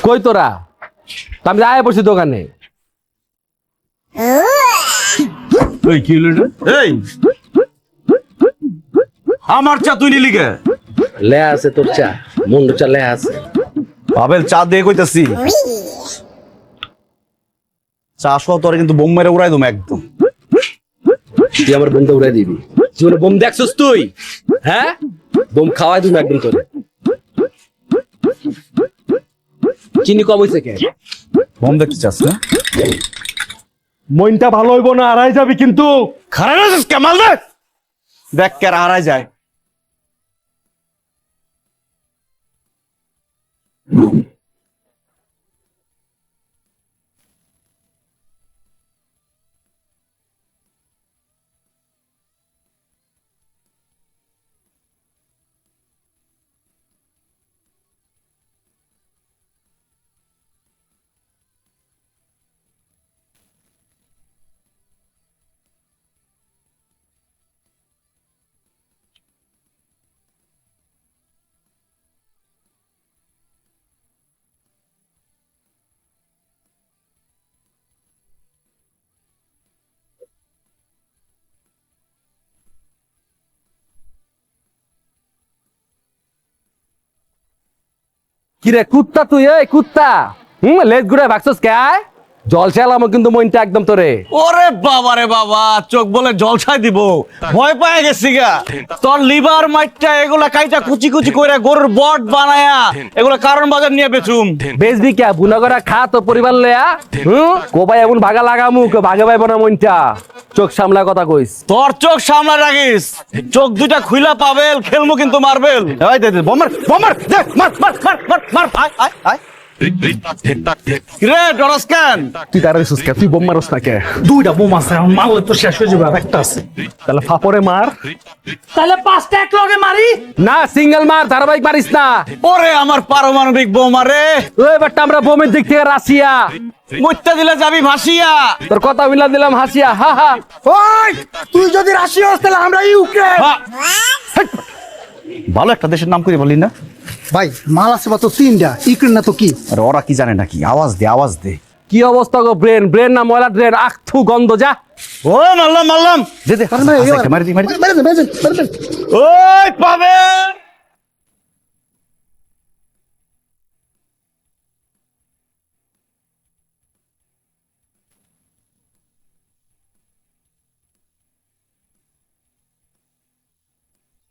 কই তোরা? তো আমি যাই বসি দোকানে। এই কি হলো রে? এই আমার চা তুই নিলি কে? লে আছে তোর চা, মুন্ডু চা লে আছে। পাবেল চা দিয়ে কইতাছি, চা সহ তোরে কিন্তু বোম মেরে উড়াই দম একদম। তুই আমার বোমটা উড়াই দিবি? জীবনে বোম দেখছিস তুই? হ্যাঁ, বোম খাওয়াই দিবি একদিন তোরে। চিনি কম হয়েছে কে? বোম দেখতে চাস না? মনটা ভালো হইব না, হারাই যাবি কিন্তু। খারাপ আছিস কামাল দে, দেখ কে হারাই যায়। কিরে কুত্তা তুই? এই কুত্তা, লেজ ঘুরে ভাগছস কে? জল চালাম কিন্তু মনটা একদম তোরে। ওরে বাবা রে বাবা, চোখ বলে জলছাই দিব, ভয় পায় গেছি গা। তোর লিভার মাইটটা এগুলা কাইটা কুচি কুচি করে গরুর বট বানায়া এগুলা কারণ বাজার নিয়ে বেচুম। বেচবি কে? বুনা করে খা তো পরিবার লয়া। কোবাই এমন ভাগা লাগামু, কেউ ভাগে পাইব না মনটা। চোখ সামলা কথা কইস। তোর চোখ সামলা রাখিস, চোখ দুইটা খুইলা পাবেল, খেলমু কিন্তু মারবেল। এই দে দে বোমার বোমার দে, মার মার মার মার মার। আয় আয় আয় রে ডরস কেন? তুই তার রিসুস কে? তুই বোম মারস না কে? দুইটা বোম আছে, আমার মারলে তো শেষ হয়ে যাবে, আর একটা আছে। তাহলে ফাপরে মার। তাহলে পাঁচটা এক লগে মারি। না, সিঙ্গেল মার, ধারাবাহিক মারিস না। ওরে আমার পারমাণবিক বোমা রে, ওই বাট্টা আমরা বোমের দিক থেকে রাশিয়া। মুত্তা দিলে যাবি ভাসিয়া। তোর কথা মিলা দিলাম হাসিয়া, হা হা। ওই তুই যদি রাশিয়া হস তাহলে আমরা ইউক্রেন। ভালো একটা দেশের নাম করে বলি না ভাই, মাল আছে মাত্র তিনটা, ইউক্রেন না তো কি? আরে ওরা কি জানে নাকি? আওয়াজ দে আওয়াজ দে। কি অবস্থা গো? ব্রেন ব্রেন না ময়লা ড্রেন, আখথু গন্ধ যা। ও মারলাম মারলাম, দে দে মারি দি মারি দি। ওই পাবে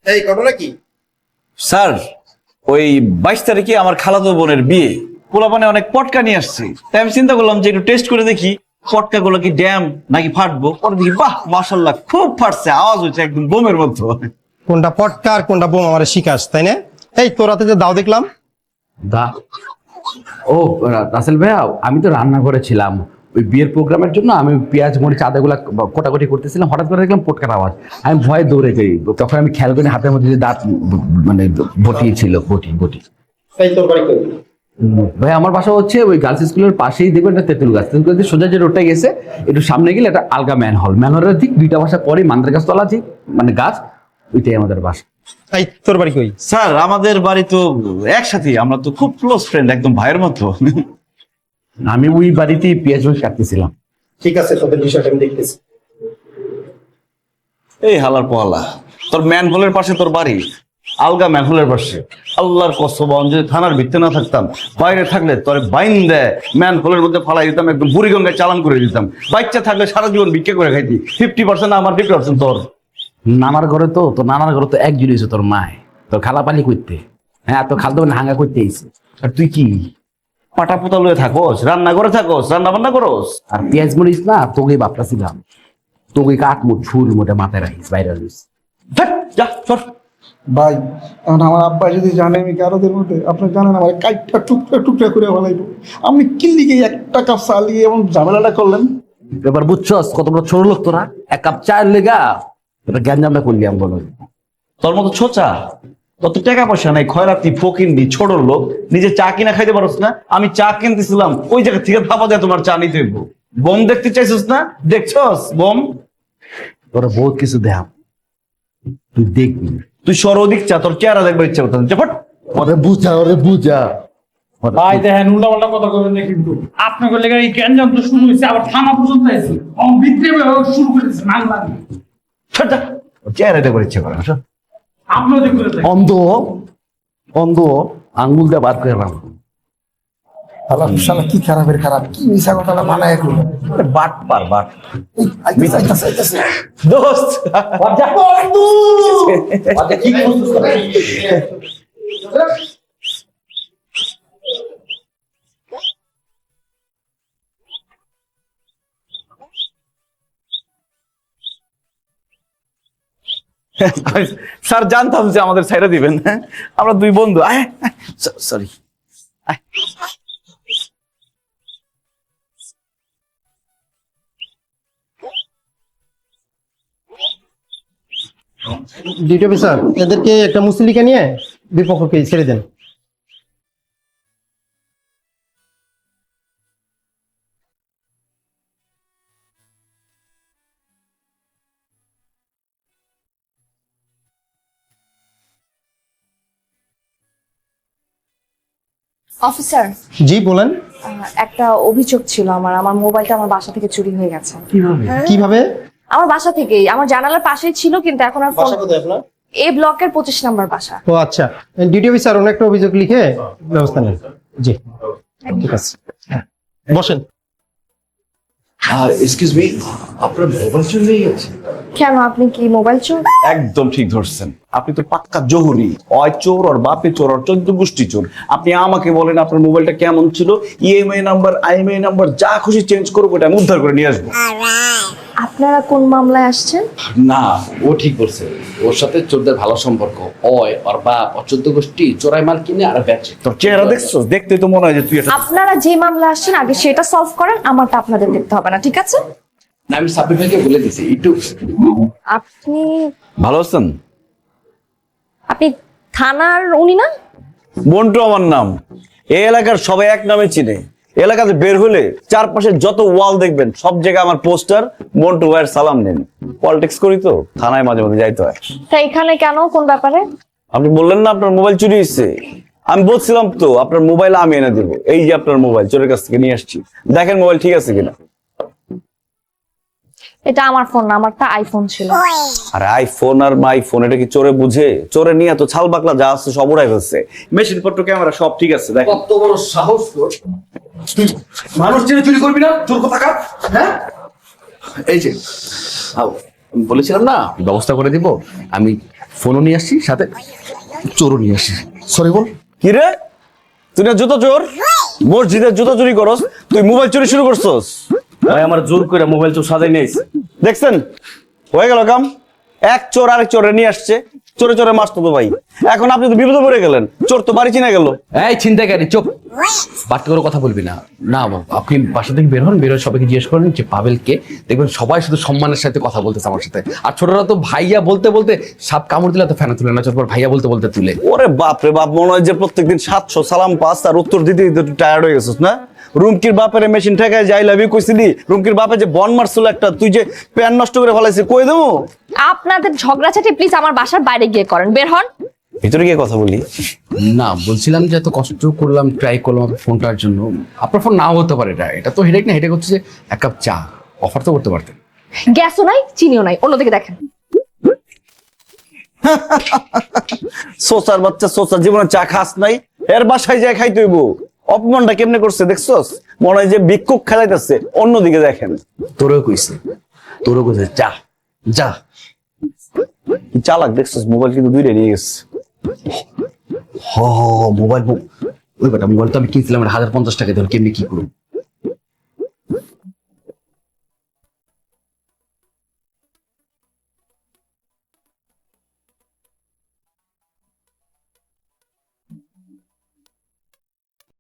এই ঘটনা কি? স্যার, ওই 22 তারিখে আমার খালাতো বোনের বিয়ে, পোলাপানে অনেক পটকা নিয়ে আসছে। তাই আমি চিন্তা করলাম যে একটু টেস্ট করে দেখি পটকা গুলো কি ড্যাম নাকি ফাটবো। পরে দেখি বাহ মাশাআল্লাহ খুব ফাটছে, আওয়াজ হচ্ছে একদম বোমের মতো। কোনটা পটকা আর কোনটা বোম আমার শিখাস, তাই না? এই তোর হাতে যে দাও দেখলাম। দা ও রাসেল ভাইয়া, আমি তো রান্না করেছিলাম ওই বিয়ের প্রোগ্রামের জন্য। আমি পেঁয়াজ মরিচ আদাগুলা কোটাকুটি করতেছিলাম, হঠাৎ করে দেখলাম পটকার আওয়াজ। আমি ভয়ে দৌড়ে যাই, তখন আমি খেয়াল করি হাতের মধ্যে যে দাঁত মানে বটিয়েছিল, বটি বটি। এই তোর বাড়ি কই? ভাই আমার বাসা হচ্ছে ওই গার্লস স্কুলের পাশেই, দেখবেন একটা তেঁতুল গাছ। তেঁতুল গাছ সোজা যে রোডটা গেছে একটু সামনে গেলে একটা আলগা ম্যানহল, ম্যানহলের ঠিক 2টা বাসা পরে মান্দার গাছ তলা আছে, মানে গাছ, ওইটাই আমাদের বাসা। এই তোর বাড়ি কই? স্যার আমাদের বাড়ি তো একসাথে, আমরা তো খুব ক্লোজ ফ্রেন্ড, একদম ভাইয়ের মতো। আমি ওই বাড়িতেই পেঁয়াজ মরিচ কাটতেছিলাম। ঠিক আছে, তোদের বিষয়টা আমি দেখতেছি। এই হালার পোহালা, তোর ম্যানহোলের পাশে তোর বাড়ি, আলগা ম্যানহোলের পাশে। আল্লাহর কসম, যদি থানার ভিতরে না থাকতাম, বাইরে থাকলে তোর বাইন দেয় ম্যানহোলের মধ্যে ফালাই দিতাম, একদম বুড়িগঙ্গায় চালান করে দিতাম। বাচ্চা থাকলে সারা জীবন ভিক্ষা করে খাইতি। 50% আমার 50% তোর। নানার ঘরে তো, তোর নানার ঘরে তো একজন হয়েছে তোর মায়, তোর খালাপালি করতে। হ্যাঁ, তোর খালতো হাঙ্গা করতে আইছে। আর তুই কি পাটা পোতা লয়ে থাকোস, রান্না করে থাকোস, রান্না বান্না করোস। আর পেঁয়াজ মরিস না, তোকে বাপটা ছিলাম, তোকে কাটমুট ফুল মোটে মাথায় রাখিস, বাইরে রাখিস। যা সর। ভাই, এখন আমার আব্বা যদি জানে আমি গারদের মধ্যে, আপনি জানেন আমার কাইটটা টুকরা টুকরা করে ফেলাইব। আপনি কিল্লিকে একটা কাপ চালিয়ে এমন ঝামেলাটা করলেন। এবার বুঝছস কত বড় ছোট লোক তোরা? 1 কাপ চায়ের লেগা এটা গ্যাঞ্জামটা করলি আমি বলো। তোর মতো ছোচা, কত টাকা পয়সা নাই, খয়রাতি ফকিন্দি ছোট লোক, নিজে চা কিনা খাইতে পারোস না। আমি চা কিনতেছিলাম, ওই জায়গা থেকে থাপা দেয় তোমার চা নিতে হইব। বোম দেখতে চাইছিস না? দেখছস বোম? তোরা বহুত কিছু দেখ, তুই দেখবি। তুই সর ওদিক চা, তোর চেহারা দেখবার ইচ্ছা করতেন। ওরে বুঝা, ওরে বুঝা। ভাই দেখেন উল্টাপাল্টা কথা কবেন না কিন্তু আপনাকে লেগে এই গ্যাঞ্জাম তো শুরু হয়েছে আবার থানা পর্যন্ত আছে ভিতরে শুরু করেছে নাক লাগে চেহারাটা করে ইচ্ছে করে আসো। আপনিও যে করে থাকেন। অন্ধ অন্ধ আঙ্গুল দিয়ে বার করে রাখো। আল্লাহ শালা কি খারাপের খারাপ, কি মিশা কথাটা বানায় করলো। বাট পার বাট আইতাছে আইতাছে আইতাছে। দোস্ত স্যার জানতাম যে আমাদের ছাইরা দিবেন। হ্যাঁ, আমরা দুই বন্ধু। সরি ডিউটি অফিসার, এদেরকে একটা মুসলিকা নিয়ে বিপক্ষকে ছেড়ে দেন। অফিসার, জি বলেন। একটা অভিযোগ ছিল আমার মোবাইলটা আমার বাসা থেকে চুরি হয়ে গেছে। কিভাবে? আমার বাসা থেকেই, আমার জানালার পাশেই ছিল, কিন্তু এখন আর বাসা কোথায় আপনার? এই ব্লকের 25 নম্বর বাসা। ও আচ্ছা, ডিউটি অফিসার অন্য একটা অভিযোগ লিখে ব্যবস্থা নেন। জি ঠিক আছে, বসেন। এক্সকিউজ মি, আপনার মোবাইল চুরি হয়ে গেছে? কেন, আপনি কি মোবাইল চোর? একদম ঠিক ধরছেন, আপনি তো পাক্কা জহুরি। অয় চোর আর বাপে চোর আর 14 গোষ্ঠী চোর। আপনি আমাকে বলেন আপনার মোবাইলটা কেমন ছিল, ইএমআই নাম্বার, আইএমআই নাম্বার যা খুশি চেঞ্জ করবো, ওটা আমি উদ্ধার করে নিয়ে আসবো। আপনারা কোন মামলায় আসছেন? না, ও ঠিক বলছে, ওর সাথে চোরদের ভালো সম্পর্ক। ওর বাপ 14 গোষ্ঠী চোরাই মাল কিনে আর বেচে। তোর চেহারা দেখছো, দেখতে তো মনে হয় যে তুই এটা। আপনারা যে মামলা আসছেন আগে সেটা সলভ করেন, আমারটা আপনাদের দেখতে হবে না, ঠিক আছে? না, আমি সাব্বির ভাইকে বলে দিছি একটু। আপনি ভালো আছেন? আপনি থানার উনি না? মন্টু আমার নাম। এই এলাকার সবাই এক নামে চিনে। এলাকাতে বের হলে চারপাশে যত ওয়াল দেখবেন সব জায়গায় আমার পোস্টার, মন্টু ভাইয়ের সালাম নেন। পলিটিক্স করি তো, থানায় মাঝে মাঝে যাইতে হয়। তা এখানে কেন, কোন ব্যাপারে? আপনি বললেন না আপনার মোবাইল চুরি হয়েছে, আমি বলছিলাম তো আপনার মোবাইল আমি এনে দেবো। এই যে আপনার মোবাইল চোরের কাছ থেকে নিয়ে আসছি, দেখেন মোবাইল ঠিক আছে কিনা। এটা আমার ফোন না, আমারটা আইফোন ছিল। আর আইফোন আর আইফোন এটা কি চোরে বুঝে? চোরে নিয়ে তো ছাল বাকলা যা আছে সব উড়াই ফেলছে। মেশিন পত্র, ক্যামেরা সব ঠিক আছে। দেখেন কত বড় সাহস তোর! মানুষ চেনে চুরি করবি না, চোর কোথাকার! হ্যাঁ, এই যে বলেছিলাম না ব্যবস্থা করে দিব, আমি ফোনও নিয়ে আসছি, সাথে চোরও নিয়ে আসছি। সরি বল। কি রে, তুই না জুতো চোর? মসজিদের জুতো চুরি করস, তুই মোবাইল চুরি শুরু করছস? ভাই আমার জোর করে মোবাইল চোর সাজাই নিয়েছে। দেখছেন, হয়ে গেল কাম। এক চোর আরেক চোরে নিয়ে আসছে, চোরে চোরে মারতো তো ভাই। এখন আপনি তো বিপদে পড়ে গেলেন, চোর তো বাড়ি চিনে গেল। এই ছিনতাইকারী, চুপ! বাড়তি করে কথা বলবি না। না, আপনি বাসা থেকে বের হন, বের হয়ে সবাইকে জিজ্ঞেস করেন যে পাবেলকে। দেখবেন সবাই শুধু সম্মানের সাথে কথা বলতেছে আমার সাথে। আর ছোটরা তো ভাইয়া বলতে বলতে সাপ কামড় দিলে তো ফেনা তুলে না, চোর ভাইয়া বলতে বলতে তুলে। ওরে বাপ রে বাপ, মনে হয় যে প্রত্যেকদিন 700 সালাম পাস আর উত্তর দিতে দিতে টায়ার্ড হয়ে গেছিস না? রুমকির বাপের মেশিন ঠেকায় যাই লাভি কইছিলি, রুমকির বাপে যে বন মারছিল একটা, তুই যে প্যান নষ্ট করে ফেলাইছিস, কই দেবো? আপনাদের ঝগড়াঝাটি প্লিজ আমার বাসার বাইরে গিয়ে করেন, বের হন। ভিতরে গিয়ে কথা বলি। না, বলছিলাম যে এত কষ্ট করলাম, ট্রাই করলাম ফোনটার জন্য। আপনার ফোন নাও হতে পারে, এটা তো হেডেক না, হেডেক হচ্ছে যে এক কাপ চা অফার তো করতে পারতেন। গ্যাসও নাই, চিনিও নাই, অন্যদিকে দেখেন। সোসার বাচ্চা, সোসার জীবনে চা খাস নাই, এর বাসায় যায় খাইতে হইব। অপমানটা কেমনে করছে দেখছস? মনে হয় যে ভিক্ষুক খেলাইতেছে। অন্যদিকে দেখেন। তোরও কইছে যা যা। কি চালাক দেখছস, মোবাইল কিন্তু দুইটা নিয়ে গেছে। মোবাইল ওই বেটা, মোবাইল তো আমি কিনছিলাম 1050 টাকা, ধর কেমনি কি করবো?